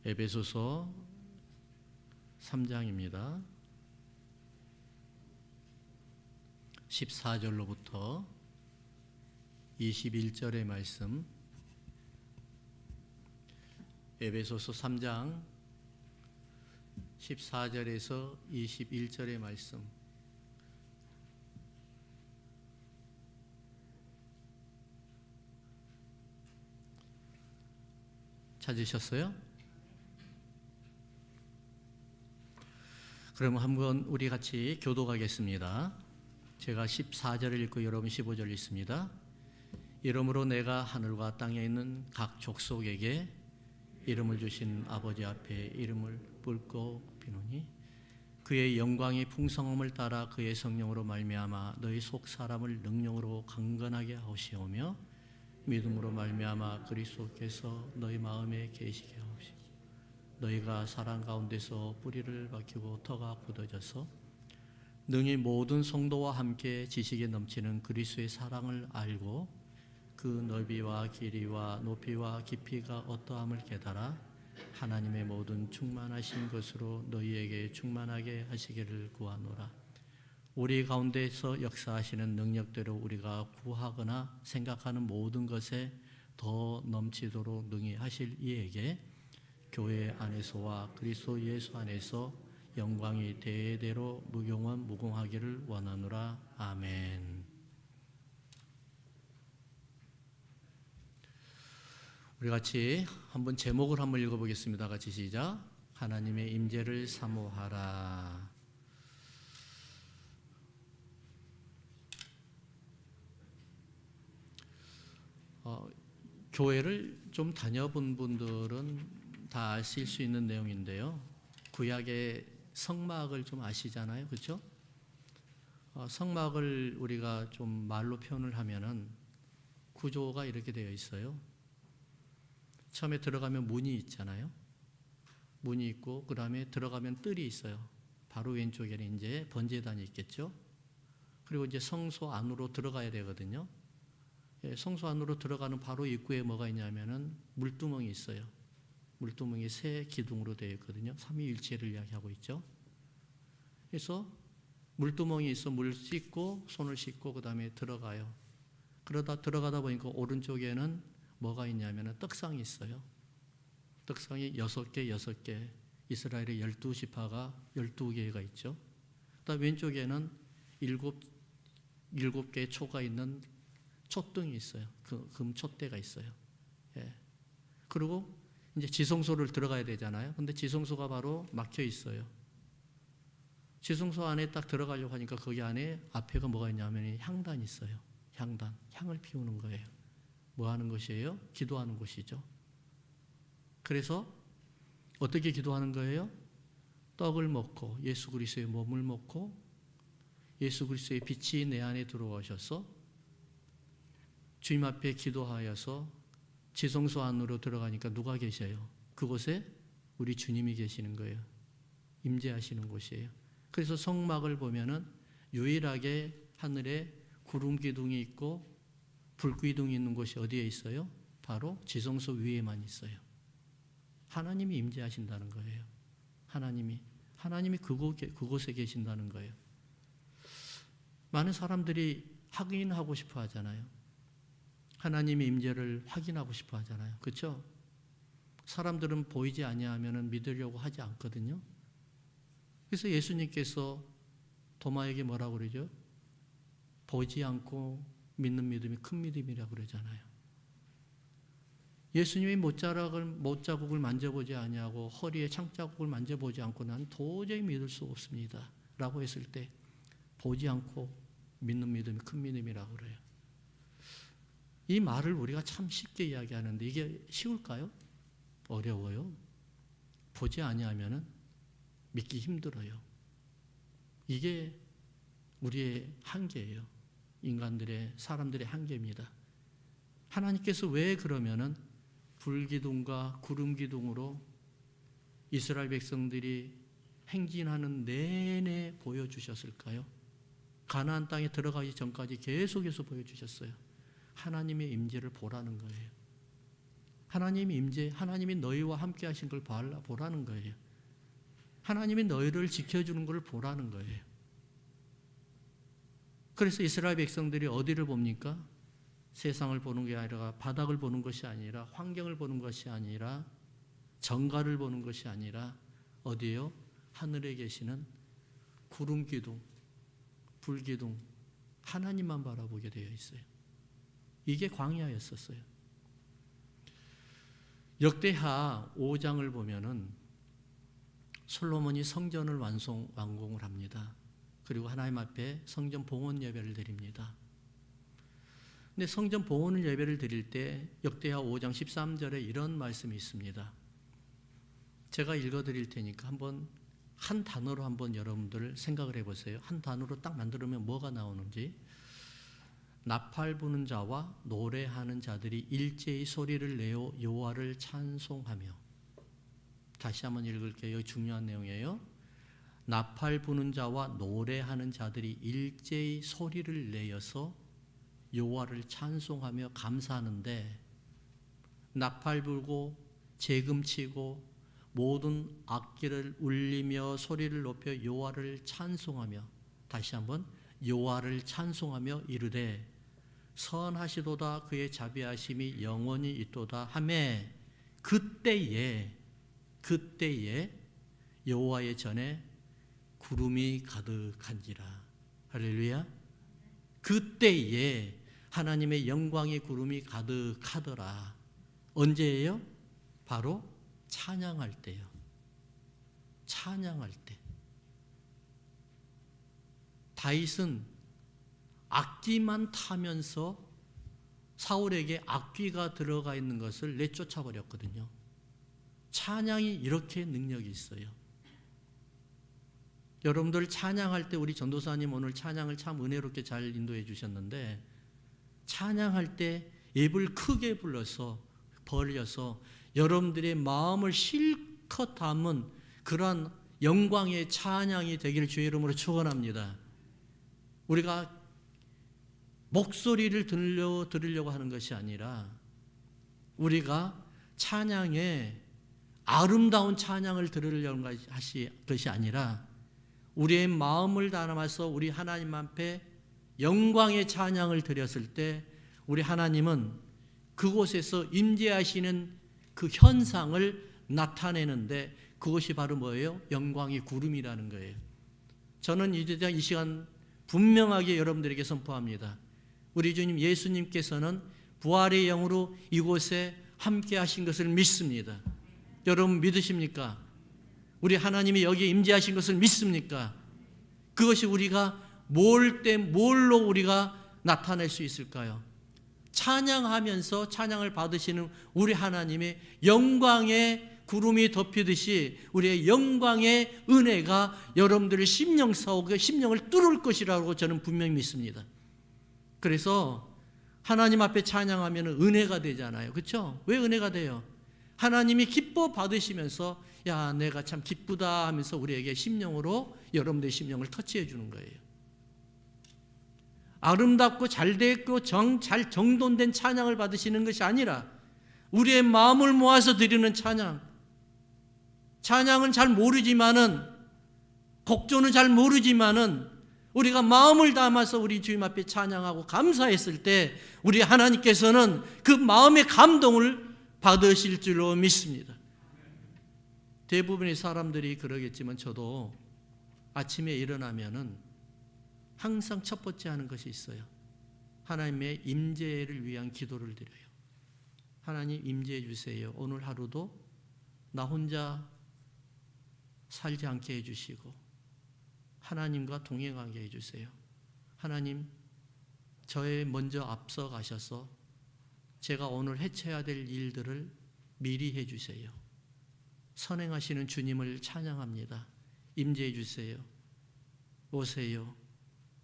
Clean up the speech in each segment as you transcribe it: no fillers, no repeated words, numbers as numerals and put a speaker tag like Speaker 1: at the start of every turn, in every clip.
Speaker 1: 에베소서 3장입니다. 14절로부터 21절의 말씀, 에베소서 3장 14절에서 21절의 말씀. 찾으셨어요? 그럼 한번 우리 같이 교독하겠습니다. 제가 14절을 읽고 여러분 15절 읽습니다. 이러므로 내가 하늘과 땅에 있는 각 족속에게 이름을 주신 아버지 앞에 이름을 뿔고 비노니 그의 영광의 풍성함을 따라 그의 성령으로 말미암아 너희 속 사람을 능력으로 강건하게 하시오며 믿음으로 말미암아 그리스도께서 너희 마음에 계시게 하옵시고 너희가 사랑 가운데서 뿌리를 박히고 터가 굳어져서 능히 모든 성도와 함께 지식에 넘치는 그리스도의 사랑을 알고 그 넓이와 길이와 높이와 깊이가 어떠함을 깨달아 하나님의 모든 충만하신 것으로 너희에게 충만하게 하시기를 구하노라. 우리 가운데서 역사하시는 능력대로 우리가 구하거나 생각하는 모든 것에 더 넘치도록 능히 하실 이에게 교회 안에서와 그리스도 예수 안에서 영광이 대대로 무궁한 무궁하기를 원하노라. 아멘. 우리 같이 한번 제목을 한번 읽어보겠습니다. 같이 시작. 하나님의 임재를 사모하라. 교회를 좀 다녀본 분들은 다 아실 수 있는 내용인데요. 구약의 성막을 좀 아시잖아요, 그렇죠? 성막을 우리가 좀 말로 표현을 하면은 구조가 이렇게 되어 있어요. 처음에 들어가면 문이 있잖아요. 문이 있고 그 다음에 들어가면 뜰이 있어요. 바로 왼쪽에는 이제 번제단이 있겠죠. 그리고 이제 성소 안으로 들어가야 되거든요. 성소 안으로 들어가는 바로 입구에 뭐가 있냐면은 물두멍이 있어요. 물두멍이 세 기둥으로 되어 있거든요. 삼위일체를 이야기하고 있죠. 그래서 물두멍이 있어 물 씻고 손을 씻고 그 다음에 들어가요. 그러다 들어가다 보니까 오른쪽에는 뭐가 있냐면은 떡상이 있어요. 떡상이 6개 이스라엘의 12지파가 12개가 있죠. 그다음 왼쪽에는 7개의 초가 있는 촛등이 있어요. 금 촛대가 있어요. 예. 그리고 이제 지성소를 들어가야 되잖아요. 근데 지성소가 바로 막혀 있어요. 지성소 안에 딱 들어가려고 하니까 거기 안에 앞에가 뭐가 있냐면 향단이 있어요. 향단. 향을 피우는 거예요. 뭐 하는 것이에요? 기도하는 곳이죠. 그래서 어떻게 기도하는 거예요? 떡을 먹고 예수 그리스도의 몸을 먹고 예수 그리스도의 빛이 내 안에 들어오셔서 주님 앞에 기도하여서 지성소 안으로 들어가니까 누가 계셔요? 그곳에 우리 주님이 계시는 거예요. 임재하시는 곳이에요. 그래서 성막을 보면은 유일하게 하늘에 구름 기둥이 있고 불 기둥이 있는 곳이 어디에 있어요? 바로 지성소 위에만 있어요. 하나님이 임재하신다는 거예요. 하나님이 그곳에 계신다는 거예요. 많은 사람들이 확인하고 싶어 하잖아요. 하나님의 임재를 확인하고 싶어 하잖아요. 그렇죠? 사람들은 보이지 아니하면 믿으려고 하지 않거든요. 그래서 예수님께서 도마에게 뭐라고 그러죠? 보지 않고 믿는 믿음이 큰 믿음이라고 그러잖아요. 예수님이 못자국을 만져보지 아니하고 허리에 창자국을 만져보지 않고 난 도저히 믿을 수 없습니다. 라고 했을 때 보지 않고 믿는 믿음이 큰 믿음이라고 그래요. 이 말을 우리가 참 쉽게 이야기하는데 이게 쉬울까요? 어려워요. 보지 아니하면은 믿기 힘들어요. 이게 우리의 한계예요. 사람들의 한계입니다. 하나님께서 왜 그러면은 불기둥과 구름기둥으로 이스라엘 백성들이 행진하는 내내 보여주셨을까요? 가나안 땅에 들어가기 전까지 계속해서 보여주셨어요. 하나님의 임재를 보라는 거예요. 하나님의 임재, 하나님이 너희와 함께 하신 걸 보라는 거예요. 하나님이 너희를 지켜주는 걸 보라는 거예요. 그래서 이스라엘 백성들이 어디를 봅니까? 세상을 보는 게 아니라, 바닥을 보는 것이 아니라, 환경을 보는 것이 아니라, 정가를 보는 것이 아니라 어디에요? 하늘에 계시는 구름 기둥, 불 기둥, 하나님만 바라보게 되어 있어요. 이게 광야였었어요. 역대하 5장을 보면은 솔로몬이 성전을 완공을 합니다. 그리고 하나님 앞에 성전 봉헌 예배를 드립니다. 근데 성전 봉헌 예배를 드릴 때 역대하 5장 13절에 이런 말씀이 있습니다. 제가 읽어드릴 테니까 한번 한 단어로 한번 여러분들 생각을 해보세요. 한 단어로 딱 만들면 뭐가 나오는지. 나팔 부는 자와 노래하는 자들이 일제히 소리를 내어 여호와를 찬송하며. 다시 한번 읽을게요. 여기 중요한 내용이에요. 나팔 부는 자와 노래하는 자들이 일제히 소리를 내어서 여호와를 찬송하며 감사하는데, 나팔 불고 재금 치고 모든 악기를 울리며 소리를 높여 여호와를 찬송하며, 다시 한번 여호와를 찬송하며 이르되 선하시도다 그의 자비하심이 영원히 있도다 하매, 그때에 여호와의 전에 구름이 가득한지라. 할렐루야. 그때에 하나님의 영광의 구름이 가득하더라. 언제예요? 바로 찬양할 때요. 찬양할 때. 다윗은 악기만 타면서 사울에게 악귀가 들어가 있는 것을 내쫓아 버렸거든요. 찬양이 이렇게 능력이 있어요. 여러분들 찬양할 때, 우리 전도사님 오늘 찬양을 참 은혜롭게 잘 인도해 주셨는데, 찬양할 때 입을 크게 벌려서 여러분들의 마음을 실컷 담은 그러한 영광의 찬양이 되기를 주의 이름으로 축원합니다. 우리가 목소리를 들으려고 하는 것이 아니라, 우리가 찬양에 아름다운 찬양을 들으려는 것이 아니라, 우리의 마음을 담아서 우리 하나님 앞에 영광의 찬양을 드렸을 때 우리 하나님은 그곳에서 임재하시는 그 현상을 나타내는데, 그것이 바로 뭐예요? 영광의 구름이라는 거예요. 저는 이제 이 시간 분명하게 여러분들에게 선포합니다. 우리 주님 예수님께서는 부활의 영으로 이곳에 함께 하신 것을 믿습니다. 여러분 믿으십니까? 우리 하나님이 여기에 임재하신 것을 믿습니까? 그것이 우리가 뭘로 우리가 나타낼 수 있을까요? 찬양하면서 찬양을 받으시는 우리 하나님의 영광의 구름이 덮이듯이 우리의 영광의 은혜가 여러분들의 심령을 뚫을 것이라고 저는 분명히 믿습니다. 그래서 하나님 앞에 찬양하면 은혜가 되잖아요. 그렇죠? 왜 은혜가 돼요? 하나님이 기뻐 받으시면서 야, 내가 참 기쁘다 하면서 우리에게 심령으로 여러분들의 심령을 터치해 주는 거예요. 아름답고 잘됐고 잘 정돈된 찬양을 받으시는 것이 아니라 우리의 마음을 모아서 드리는 찬양은 잘 모르지만은, 곡조는 잘 모르지만은 우리가 마음을 담아서 우리 주님 앞에 찬양하고 감사했을 때 우리 하나님께서는 그 마음의 감동을 받으실 줄로 믿습니다. 대부분의 사람들이 그러겠지만 저도 아침에 일어나면은 항상 첫 번째 하는 것이 있어요. 하나님의 임재를 위한 기도를 드려요. 하나님 임재해 주세요. 오늘 하루도 나 혼자 살지 않게 해주시고 하나님과 동행하게 해주세요. 하나님, 저의 먼저 앞서 가셔서 제가 오늘 해쳐야 될 일들을 미리 해주세요. 선행하시는 주님을 찬양합니다. 임재해 주세요. 오세요.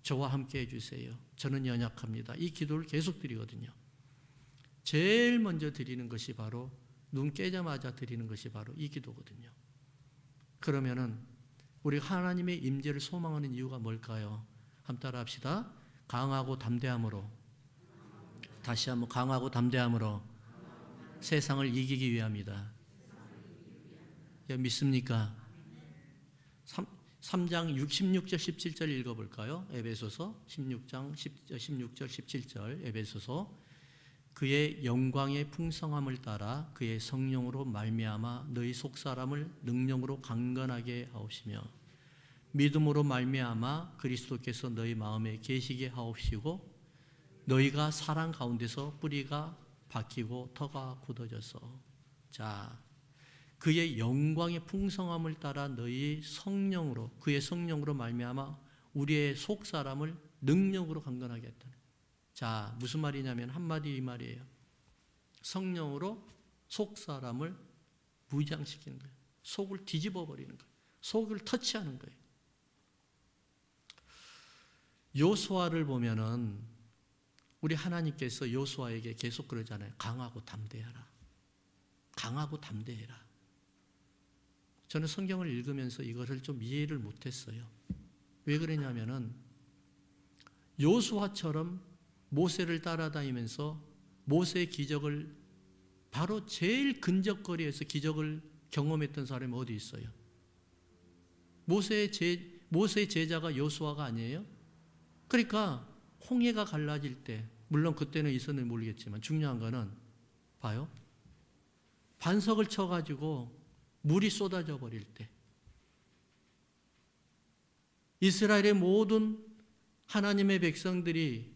Speaker 1: 저와 함께 해주세요. 저는 연약합니다. 이 기도를 계속 드리거든요. 제일 먼저 드리는 것이 바로, 눈 깨자마자 드리는 것이 바로 이 기도거든요. 그러면은 우리 하나님의 임재를 소망하는 이유가 뭘까요? 한번 따라 합시다. 강하고 담대함으로. 다시 한번 강하고 담대함으로. 세상을 이기기 위함이다. 믿습니까? 3장 16절 17절 읽어볼까요? 에베소서 16장 16절 17절 에베소서. 그의 영광의 풍성함을 따라 그의 성령으로 말미암아 너희 속사람을 능력으로 강건하게 하옵시며 믿음으로 말미암아 그리스도께서 너희 마음에 계시게 하옵시고 너희가 사랑 가운데서 뿌리가 박히고 터가 굳어져서. 자, 그의 영광의 풍성함을 따라 너희 성령으로, 그의 성령으로 말미암아 우리의 속사람을 능력으로 강건하게 했다. 자, 무슨 말이냐면 한마디 이 말이에요. 성령으로 속사람을 무장시키는 거예요. 속을 뒤집어 버리는 거예요. 속을 터치하는 거예요. 요수아를 보면은 우리 하나님께서 요수아에게 계속 그러잖아요. 강하고 담대하라. 강하고 담대해라. 저는 성경을 읽으면서 이것을 좀 이해를 못했어요. 왜 그러냐면은 요수아처럼 모세를 따라다니면서 모세의 기적을 바로 제일 근접거리에서 기적을 경험했던 사람이 어디 있어요? 모세의 제자가 요수아가 아니에요? 그러니까 홍해가 갈라질 때, 물론 그때는 있었는지 모르겠지만 중요한 거는 봐요. 반석을 쳐가지고 물이 쏟아져 버릴 때 이스라엘의 모든 하나님의 백성들이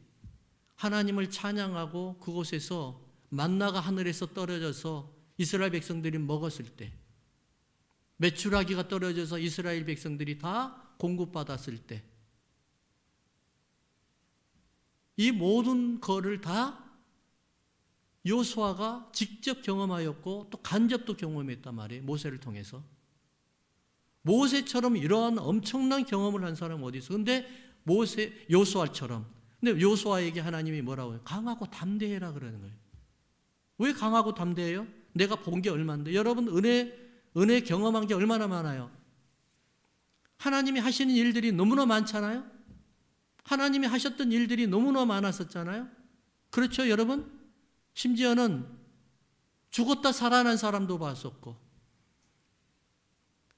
Speaker 1: 하나님을 찬양하고 그곳에서 만나가 하늘에서 떨어져서 이스라엘 백성들이 먹었을 때, 메추라기가 떨어져서 이스라엘 백성들이 다 공급받았을 때, 이 모든 거를 다 요수아가 직접 경험하였고 또 간접도 경험했단 말이에요. 모세를 통해서. 모세처럼 이러한 엄청난 경험을 한 사람은 어디 있어? 근데 요수아처럼. 근데 요수아에게 하나님이 뭐라고 해요? 강하고 담대해라 그러는 거예요. 왜 강하고 담대해요? 내가 본 게 얼마인데. 여러분 은혜 경험한 게 얼마나 많아요? 하나님이 하시는 일들이 너무나 많잖아요. 하나님이 하셨던 일들이 너무나 많았었잖아요. 그렇죠, 여러분? 심지어는 죽었다 살아난 사람도 봤었고,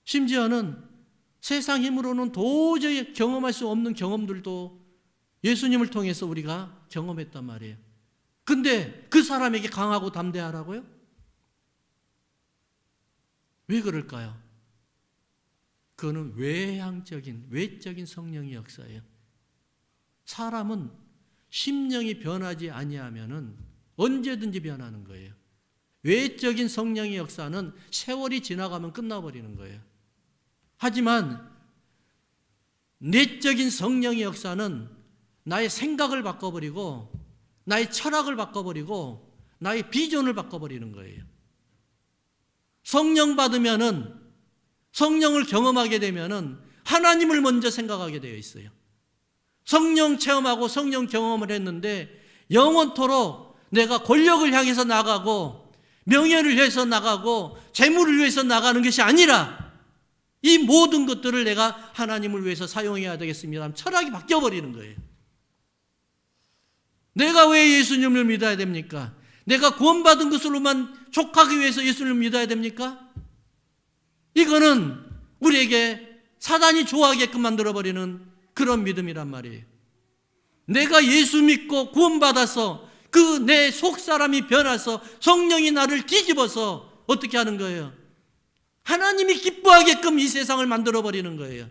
Speaker 1: 심지어는 세상 힘으로는 도저히 경험할 수 없는 경험들도 예수님을 통해서 우리가 경험했단 말이에요. 근데 그 사람에게 강하고 담대하라고요? 왜 그럴까요? 그거는 외적인 성령의 역사예요. 사람은 심령이 변하지 아니하면은 언제든지 변하는 거예요. 외적인 성령의 역사는 세월이 지나가면 끝나버리는 거예요. 하지만 내적인 성령의 역사는 나의 생각을 바꿔버리고 나의 철학을 바꿔버리고 나의 비전을 바꿔버리는 거예요. 성령 받으면은, 성령을 경험하게 되면은 하나님을 먼저 생각하게 되어 있어요. 성령 체험하고 성령 경험을 했는데 영원토록 내가 권력을 향해서 나가고 명예를 위해서 나가고 재물을 위해서 나가는 것이 아니라 이 모든 것들을 내가 하나님을 위해서 사용해야 되겠습니다. 철학이 바뀌어버리는 거예요. 내가 왜 예수님을 믿어야 됩니까? 내가 구원받은 것으로만 족하기 위해서 예수님을 믿어야 됩니까? 이거는 우리에게 사단이 좋아하게끔 만들어버리는 그런 믿음이란 말이에요. 내가 예수 믿고 구원받아서 그 내 속사람이 변해서 성령이 나를 뒤집어서 어떻게 하는 거예요? 하나님이 기뻐하게끔 이 세상을 만들어버리는 거예요.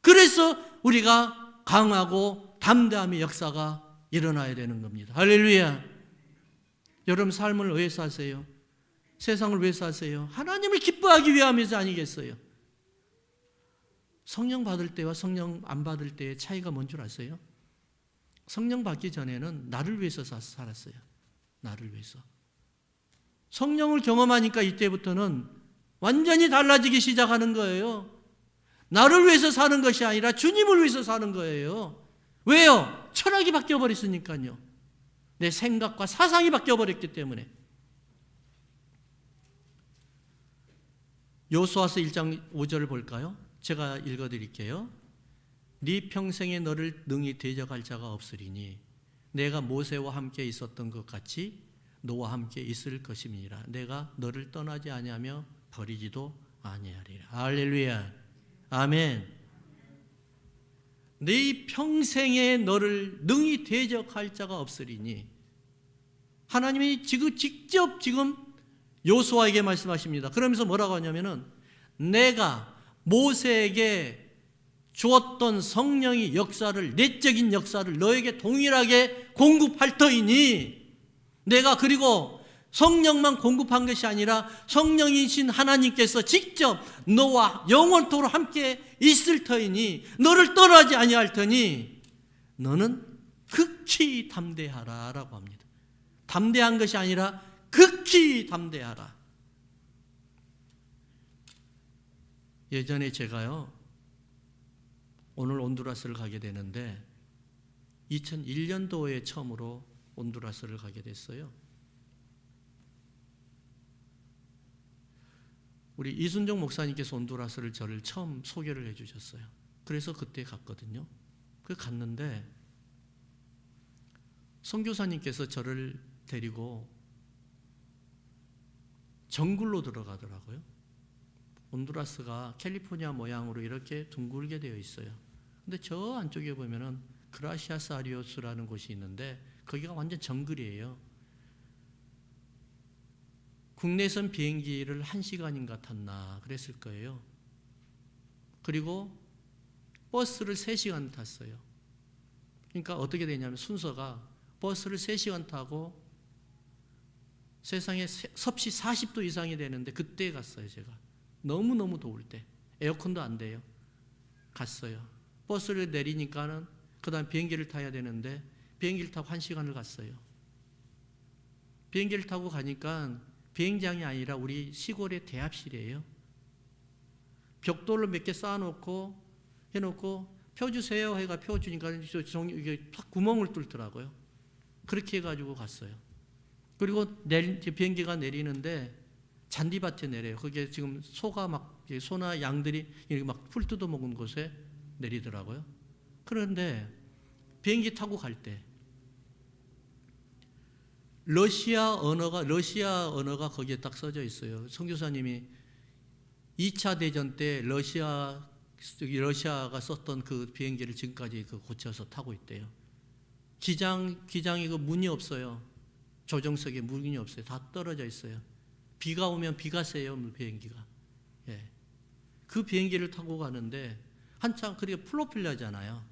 Speaker 1: 그래서 우리가 강하고 담대함의 역사가 일어나야 되는 겁니다. 할렐루야. 여러분 삶을 왜 사세요? 세상을 왜 사세요? 하나님을 기뻐하기 위함이지 아니겠어요? 성령 받을 때와 성령 안 받을 때의 차이가 뭔 줄 아세요? 성령 받기 전에는 나를 위해서 살았어요. 나를 위해서. 성령을 경험하니까 이때부터는 완전히 달라지기 시작하는 거예요. 나를 위해서 사는 것이 아니라 주님을 위해서 사는 거예요. 왜요? 철학이 바뀌어버렸으니까요. 내 생각과 사상이 바뀌어버렸기 때문에. 여호수아서 1장 5절을 볼까요? 제가 읽어드릴게요. 네 평생에 너를 능히 대적할 자가 없으리니 내가 모세와 함께 있었던 것 같이 너와 함께 있을 것임이니라. 내가 너를 떠나지 아니하며 버리지도 아니하리라. 할렐루야. 아멘. 네 평생에 너를 능히 대적할 자가 없으리니. 하나님이 직접 여호수아에게 말씀하십니다. 그러면서 뭐라고 하냐면은 내가 모세에게 주었던 성령의 역사를, 내적인 역사를 너에게 동일하게 공급할 터이니, 내가 그리고 성령만 공급한 것이 아니라 성령이신 하나님께서 직접 너와 영원토록 함께 있을 터이니, 너를 떠나지 아니할 터니 너는 극히 담대하라 라고 합니다. 담대한 것이 아니라 극히 담대하라. 예전에 제가요, 오늘 온두라스를 가게 되는데 2001년도에 처음으로 온두라스를 가게 됐어요. 우리 이순종 목사님께서 온두라스를 저를 처음 소개를 해 주셨어요. 그래서 그때 갔거든요. 갔는데 선교사님께서 저를 데리고 정글로 들어가더라고요. 온두라스가 캘리포니아 모양으로 이렇게 둥글게 되어 있어요. 근데 저 안쪽에 보면은 그라시아스 아리오스라는 곳이 있는데 거기가 완전 정글이에요. 국내선 비행기를 1시간인가 탔나 그랬을 거예요. 그리고 버스를 3시간 탔어요. 그러니까 어떻게 되냐면 순서가 버스를 3시간 타고 세상에 섭씨 40도 이상이 되는데 그때 갔어요. 제가 너무너무 더울 때 에어컨도 안 돼요. 갔어요. 버스를 내리니까는 그 다음 비행기를 타야 되는데 비행기를 타고 1시간을 갔어요. 비행기를 타고 가니까 비행장이 아니라 우리 시골의 대합실이에요. 벽돌을 몇 개 쌓아놓고 해놓고 펴주세요 해가 펴주니까 이게 탁 구멍을 뚫더라고요. 그렇게 해가지고 갔어요. 그리고 비행기가 내리는데 잔디밭에 내려요. 거기에 지금 소나 양들이 이렇게 막 풀 뜯어먹은 곳에 내리더라고요. 그런데 비행기 타고 갈 때 러시아 언어가 거기에 딱 써져 있어요. 선교사님이 2차 대전 때 러시아가 썼던 그 비행기를 지금까지 고쳐서 타고 있대요. 기장이 문이 없어요. 조종석에 문이 없어요. 다 떨어져 있어요. 비가 오면 비가 세요, 비행기가. 예. 그 비행기를 타고 가는데 한참 그게 프로펠러잖아요.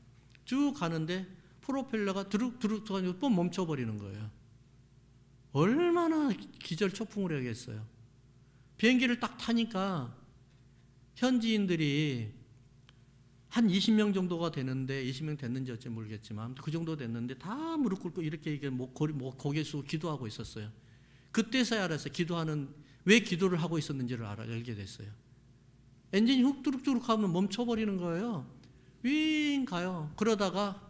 Speaker 1: 쭉 가는데 프로펠러가 두룩두룩 가지고 또 멈춰버리는 거예요. 얼마나 기절초풍을 하겠어요. 비행기를 딱 타니까 현지인들이 한 20명 정도가 되는데 20명 됐는지 어찌 모르겠지만 그 정도 됐는데 다 무릎 꿇고 이렇게 고개 숙이고 기도하고 있었어요. 그때서야 알았어요. 왜 기도를 하고 있었는지를 알게 됐어요. 엔진이 훅 뚜룩뚜룩 하면 멈춰버리는 거예요. 윙 가요. 그러다가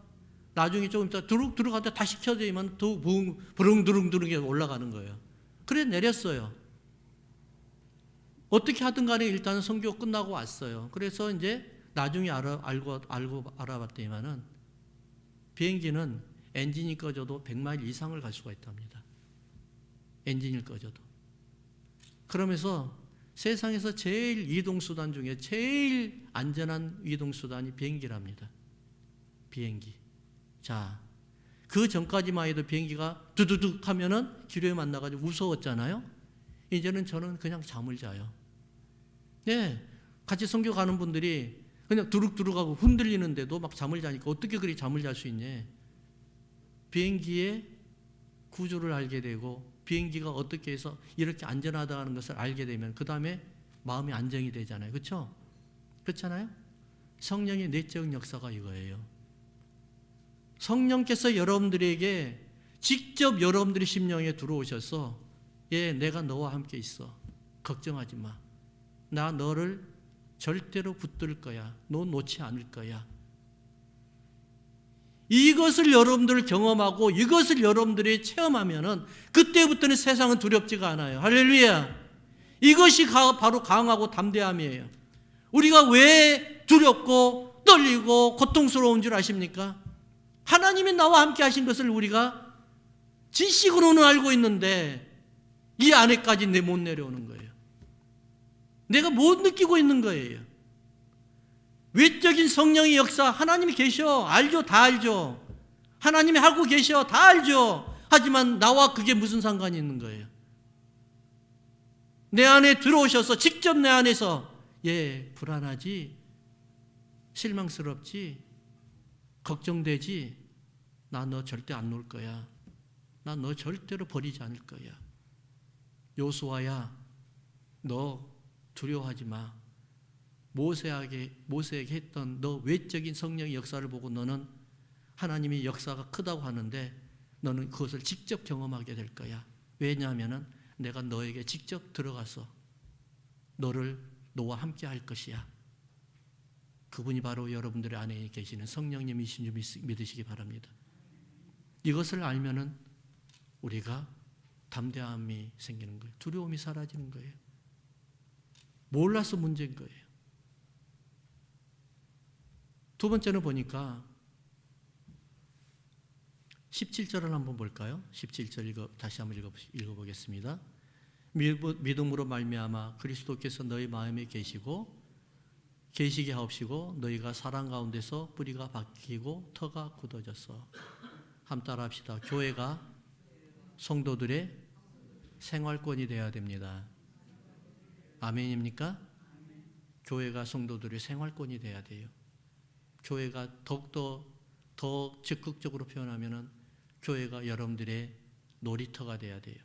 Speaker 1: 나중에 조금 있다 두룩두룩 하다 다시 켜지면 더 부릉두릉두릉 올라가는 거예요. 그래 내렸어요. 어떻게 하든 간에 일단은 선교 끝나고 왔어요. 그래서 이제 나중에 알아봤더니만은 비행기는 엔진이 꺼져도 100마일 이상을 갈 수가 있답니다. 엔진이 꺼져도. 그러면서 세상에서 제일 이동수단 중에 제일 안전한 이동수단이 비행기랍니다. 비행기. 자, 그 전까지만 해도 비행기가 두두둑 하면은 기류에 만나가지고 무서웠잖아요. 이제는 저는 그냥 잠을 자요. 네, 같이 선교 가는 분들이 그냥 두룩두룩하고 흔들리는데도 막 잠을 자니까 어떻게 그리 잠을 잘 수 있냐. 비행기의 구조를 알게 되고 비행기가 어떻게 해서 이렇게 안전하다는 것을 알게 되면 그 다음에 마음이 안정이 되잖아요. 그렇죠? 그렇잖아요? 성령의 내적 역사가 이거예요. 성령께서 여러분들에게 직접 여러분들의 심령에 들어오셔서 내가 너와 함께 있어. 걱정하지 마. 나 너를 절대로 붙들 거야. 너 놓지 않을 거야. 이것을 여러분들 경험하고 이것을 여러분들이 체험하면은 그때부터는 세상은 두렵지가 않아요. 할렐루야. 이것이 바로 강하고 담대함이에요. 우리가 왜 두렵고 떨리고 고통스러운 줄 아십니까? 하나님이 나와 함께 하신 것을 우리가 지식으로는 알고 있는데 이 안에까지 내 못 내려오는 거예요. 내가 못 느끼고 있는 거예요. 외적인 성령의 역사, 하나님이 계셔. 알죠? 다 알죠. 하나님이 하고 계셔. 다 알죠. 하지만 나와 그게 무슨 상관이 있는 거예요? 내 안에 들어오셔서 직접 내 안에서 불안하지? 실망스럽지? 걱정되지? 나 너 절대 안 놓을 거야. 나 너 절대로 버리지 않을 거야. 요수아야, 너 두려워하지 마. 모세에게 했던 너 외적인 성령의 역사를 보고 너는 하나님의 역사가 크다고 하는데 너는 그것을 직접 경험하게 될 거야. 왜냐하면 내가 너에게 직접 들어가서 너와 함께 할 것이야. 그분이 바로 여러분들의 안에 계시는 성령님이신 줄 믿으시기 바랍니다. 이것을 알면은 우리가 담대함이 생기는 거예요. 두려움이 사라지는 거예요. 몰라서 문제인 거예요. 두 번째는 보니까 17절을 한번 볼까요? 17절 다시 한번 읽어보겠습니다. 믿음으로 말미암아 그리스도께서 너희 마음에 계시게 하옵시고 너희가 사랑 가운데서 뿌리가 박히고 터가 굳어져서 함 따라합시다. 교회가 성도들의 생활권이 되어야 됩니다. 아멘입니까? 교회가 성도들의 생활권이 되어야 돼요. 교회가 더욱더 더 적극적으로 표현하면은 교회가 여러분들의 놀이터가 돼야 돼요.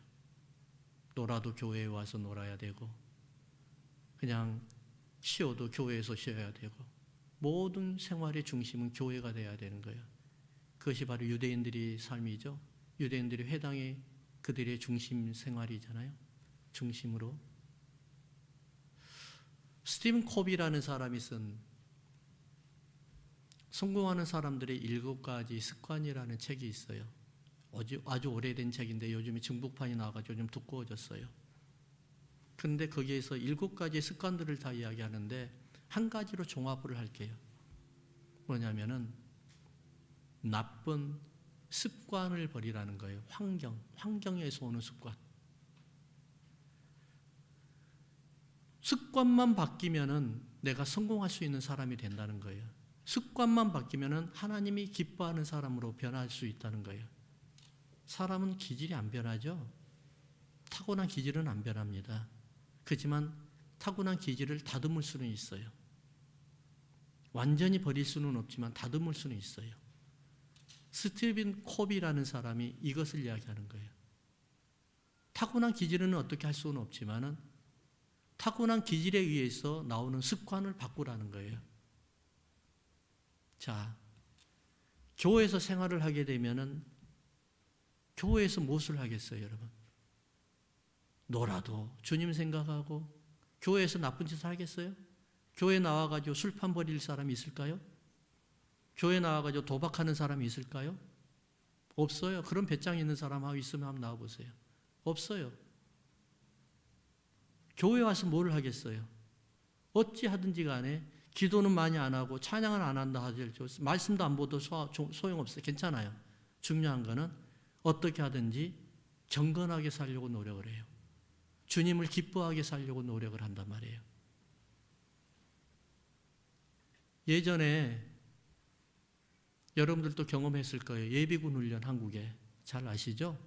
Speaker 1: 놀아도 교회에 와서 놀아야 되고 그냥 쉬어도 교회에서 쉬어야 되고 모든 생활의 중심은 교회가 돼야 되는 거예요. 그것이 바로 유대인들의 삶이죠. 유대인들의 회당이 그들의 중심 생활이잖아요. 중심으로. 스티븐 코비라는 사람이 쓴 성공하는 사람들의 7가지 습관이라는 책이 있어요. 아주 오래된 책인데 요즘에 중복판이 나와가지고 좀 두꺼워졌어요. 그런데 거기에서 7가지 습관들을 다 이야기하는데 한 가지로 종합을 할게요. 뭐냐면은 나쁜 습관을 버리라는 거예요. 환경에서 오는 습관. 습관만 바뀌면은 내가 성공할 수 있는 사람이 된다는 거예요. 습관만 바뀌면은 하나님이 기뻐하는 사람으로 변할 수 있다는 거예요. 사람은 기질이 안 변하죠. 타고난 기질은 안 변합니다. 그렇지만 타고난 기질을 다듬을 수는 있어요. 완전히 버릴 수는 없지만 다듬을 수는 있어요. 스티븐 코비라는 사람이 이것을 이야기하는 거예요. 타고난 기질은 어떻게 할 수는 없지만은 타고난 기질에 의해서 나오는 습관을 바꾸라는 거예요. 자, 교회에서 생활을 하게 되면은 교회에서 무엇을 하겠어요, 여러분? 놀아도 주님 생각하고 교회에서 나쁜 짓을 하겠어요? 교회 나와가지고 술판 버릴 사람이 있을까요? 교회 나와가지고 도박하는 사람이 있을까요? 없어요. 그런 배짱 있는 사람하고 있으면 한번 나와보세요. 없어요. 교회 와서 뭘 하겠어요? 어찌 하든지 간에 기도는 많이 안 하고 찬양은 안 한다 하더라도 말씀도 안 보도 소용없어요. 괜찮아요. 중요한 거는 어떻게 하든지 경건하게 살려고 노력을 해요. 주님을 기뻐하게 살려고 노력을 한단 말이에요. 예전에 여러분들도 경험했을 거예요. 예비군 훈련 한국에 잘 아시죠?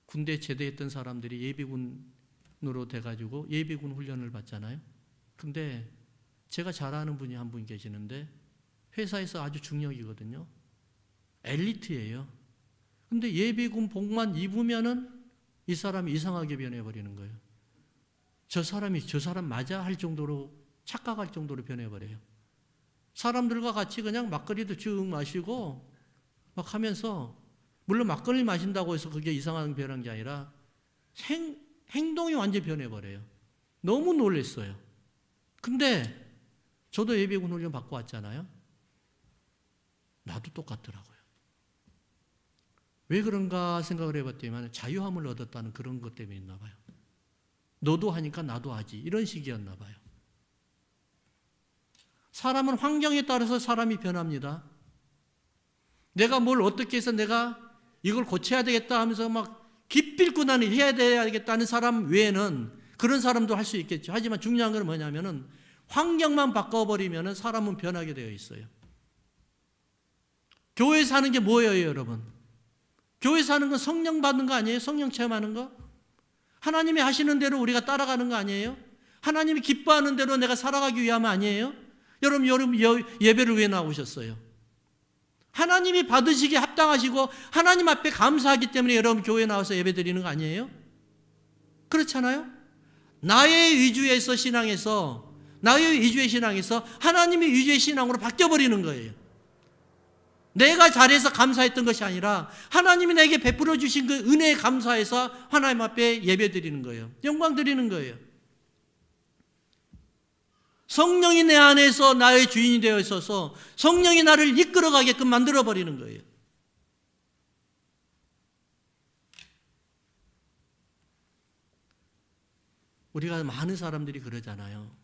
Speaker 1: 군대 제대했던 사람들이 예비군으로 돼가지고 예비군 훈련을 받잖아요. 근데 제가 잘 아는 분이 한 분 계시는데 회사에서 아주 중역이거든요. 엘리트예요. 근데 예비군 복만 입으면은 이 사람이 이상하게 변해버리는 거예요. 저 사람 맞아? 할 정도로 착각할 정도로 변해버려요. 사람들과 같이 그냥 막걸리도 쭉 마시고 막 하면서 물론 막걸리 마신다고 해서 그게 이상한 변한 게 아니라 행동이 완전히 변해버려요. 너무 놀랐어요. 근데 저도 예비군 훈련 받고 왔잖아요. 나도 똑같더라고요. 왜 그런가 생각을 해봤더니 자유함을 얻었다는 그런 것 때문에 있나 봐요. 너도 하니까 나도 하지. 이런 식이었나 봐요. 사람은 환경에 따라서 사람이 변합니다. 내가 뭘 어떻게 해서 내가 이걸 고쳐야 되겠다 하면서 막 기필코나는 해야 되겠다는 사람 외에는 그런 사람도 할 수 있겠죠. 하지만 중요한 건 뭐냐면은 환경만 바꿔버리면은 사람은 변하게 되어 있어요. 교회 사는 게 뭐예요, 여러분? 교회 사는 건 성령 받는 거 아니에요? 성령 체험하는 거? 하나님이 하시는 대로 우리가 따라가는 거 아니에요? 하나님이 기뻐하는 대로 내가 살아가기 위함 아니에요? 여러분 예배를 왜 나오셨어요? 하나님이 받으시기에 합당하시고 하나님 앞에 감사하기 때문에 여러분 교회에 나와서 예배 드리는 거 아니에요? 그렇잖아요? 나의 위주에서 신앙에서 나의 위주의 신앙에서 하나님의 위주의 신앙으로 바뀌어버리는 거예요. 내가 잘해서 감사했던 것이 아니라 하나님이 내게 베풀어 주신 그 은혜에 감사해서 하나님 앞에 예배 드리는 거예요. 영광 드리는 거예요. 성령이 내 안에서 나의 주인이 되어 있어서 성령이 나를 이끌어가게끔 만들어버리는 거예요. 우리가 많은 사람들이 그러잖아요.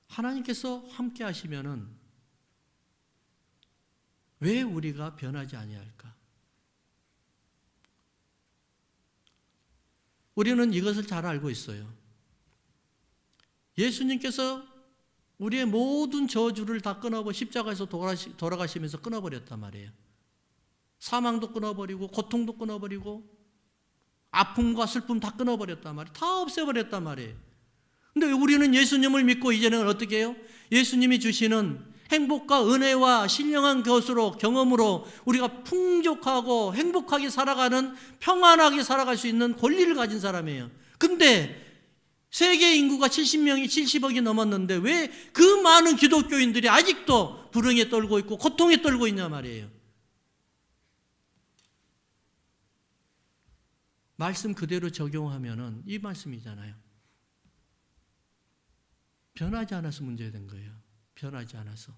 Speaker 1: 하나님께서 함께 하시면은 왜 우리가 변하지 아니할까? 우리는 이것을 잘 알고 있어요. 예수님께서 우리의 모든 저주를 다 끊어버리고 십자가에서 돌아가시면서 끊어버렸단 말이에요. 사망도 끊어버리고 고통도 끊어버리고 아픔과 슬픔 다 끊어버렸단 말이에요. 다 없애버렸단 말이에요. 근데 우리는 예수님을 믿고 이제는 어떻게 해요? 예수님이 주시는 행복과 은혜와 신령한 것으로 경험으로 우리가 풍족하고 행복하게 살아가는 평안하게 살아갈 수 있는 권리를 가진 사람이에요. 근데 세계 인구가 70억이 넘었는데 왜 그 많은 기독교인들이 아직도 불행에 떨고 있고 고통에 떨고 있냐 말이에요. 말씀 그대로 적용하면은 이 말씀이잖아요. 변하지 않아서 문제된 거예요. 변하지 않아서.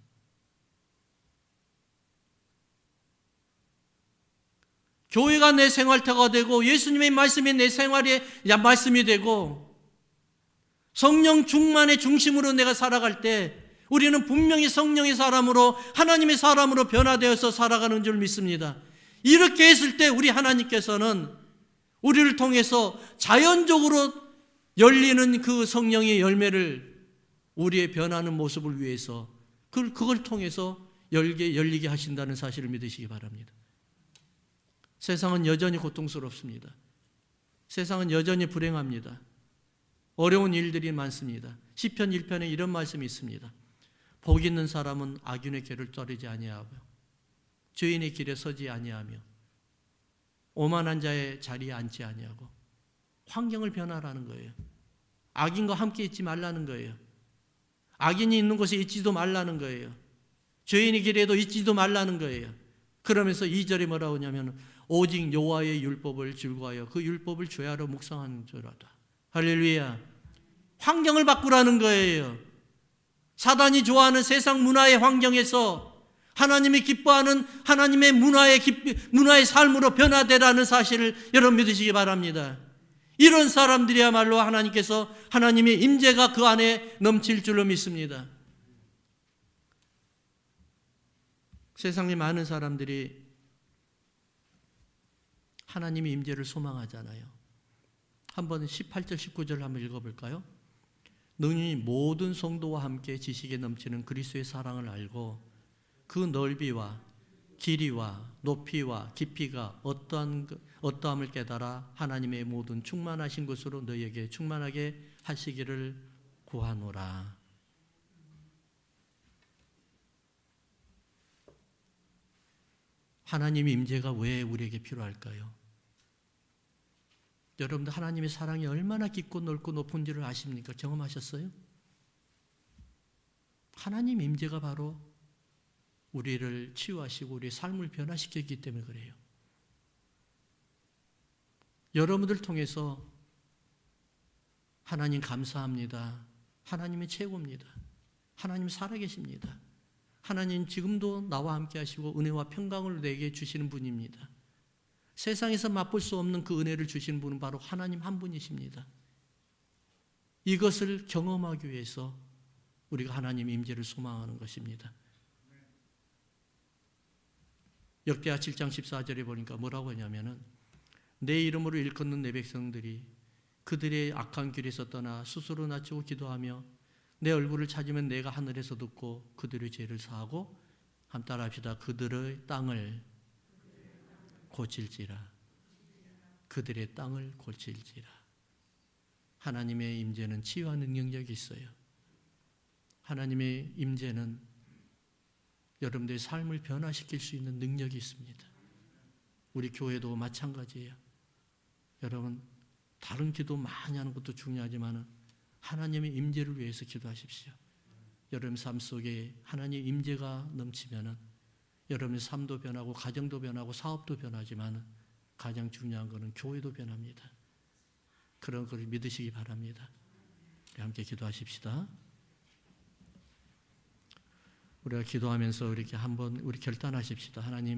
Speaker 1: 교회가 내 생활터가 되고 예수님의 말씀이 내 생활의 말씀이 되고 성령 충만의 중심으로 내가 살아갈 때 우리는 분명히 성령의 사람으로 하나님의 사람으로 변화되어서 살아가는 줄 믿습니다. 이렇게 했을 때 우리 하나님께서는 우리를 통해서 자연적으로 열리는 그 성령의 열매를 우리의 변하는 모습을 위해서 그걸 통해서 열리게 하신다는 사실을 믿으시기 바랍니다. 세상은 여전히 고통스럽습니다. 세상은 여전히 불행합니다. 어려운 일들이 많습니다. 시편 1편에 이런 말씀이 있습니다. 복 있는 사람은 악인의 길을 따르지 아니하며 죄인의 길에 서지 아니하며 오만한 자의 자리에 앉지 아니하고 환경을 변화라는 거예요. 악인과 함께 있지 말라는 거예요. 악인이 있는 곳에 있지도 말라는 거예요. 죄인의 길에도 있지도 말라는 거예요. 그러면서 2절에 뭐라고 하냐면 오직 여호와의 율법을 즐거워하여 그 율법을 죄하러 묵상하는 줄알다. 할렐루야. 환경을 바꾸라는 거예요. 사단이 좋아하는 세상 문화의 환경에서 하나님이 기뻐하는 하나님의 문화의 삶으로 변화되라는 사실을 여러분 믿으시기 바랍니다. 이런 사람들이야말로 하나님께서 하나님의 임재가 그 안에 넘칠 줄로 믿습니다. 세상에 많은 사람들이 하나님의 임재를 소망하잖아요. 한번 18절 19절을 한번 읽어볼까요? 너희 모든 성도와 함께 지식에 넘치는 그리스도의 사랑을 알고 그 넓이와 길이와 높이와 깊이가 어떠함을 깨달아 하나님의 모든 충만하신 것으로 너희에게 충만하게 하시기를 구하노라. 하나님의 임재가 왜 우리에게 필요할까요? 여러분들 하나님의 사랑이 얼마나 깊고 넓고 높은지를 아십니까? 경험하셨어요? 하나님 임재가 바로 우리를 치유하시고 우리의 삶을 변화시켰기 때문에 그래요. 여러분들 통해서 하나님 감사합니다. 하나님이 최고입니다. 하나님 살아계십니다. 하나님 지금도 나와 함께 하시고 은혜와 평강을 내게 주시는 분입니다. 세상에서 맛볼 수 없는 그 은혜를 주시는 분은 바로 하나님 한 분이십니다. 이것을 경험하기 위해서 우리가 하나님 임재를 소망하는 것입니다. 역대하 7장 14절에 보니까 뭐라고 하냐면은 내 이름으로 일컫는 내 백성들이 그들의 악한 길에서 떠나 스스로 낮추고 기도하며 내 얼굴을 찾으면 내가 하늘에서 듣고 그들의 죄를 사하고 함 따라합시다. 그들의 땅을 고칠지라. 그들의 땅을 고칠지라. 하나님의 임재는 치유하는 능력이 있어요. 하나님의 임재는 여러분들의 삶을 변화시킬 수 있는 능력이 있습니다. 우리 교회도 마찬가지예요. 여러분 다른 기도 많이 하는 것도 중요하지만 하나님의 임재를 위해서 기도하십시오. 여러분 삶 속에 하나님의 임재가 넘치면은 여러분의 삶도 변하고 가정도 변하고 사업도 변하지만 가장 중요한 것은 교회도 변합니다. 그런 걸 믿으시기 바랍니다. 함께 기도하십시다. 우리가 기도하면서 이렇게 한번 우리 결단하십시다. 하나님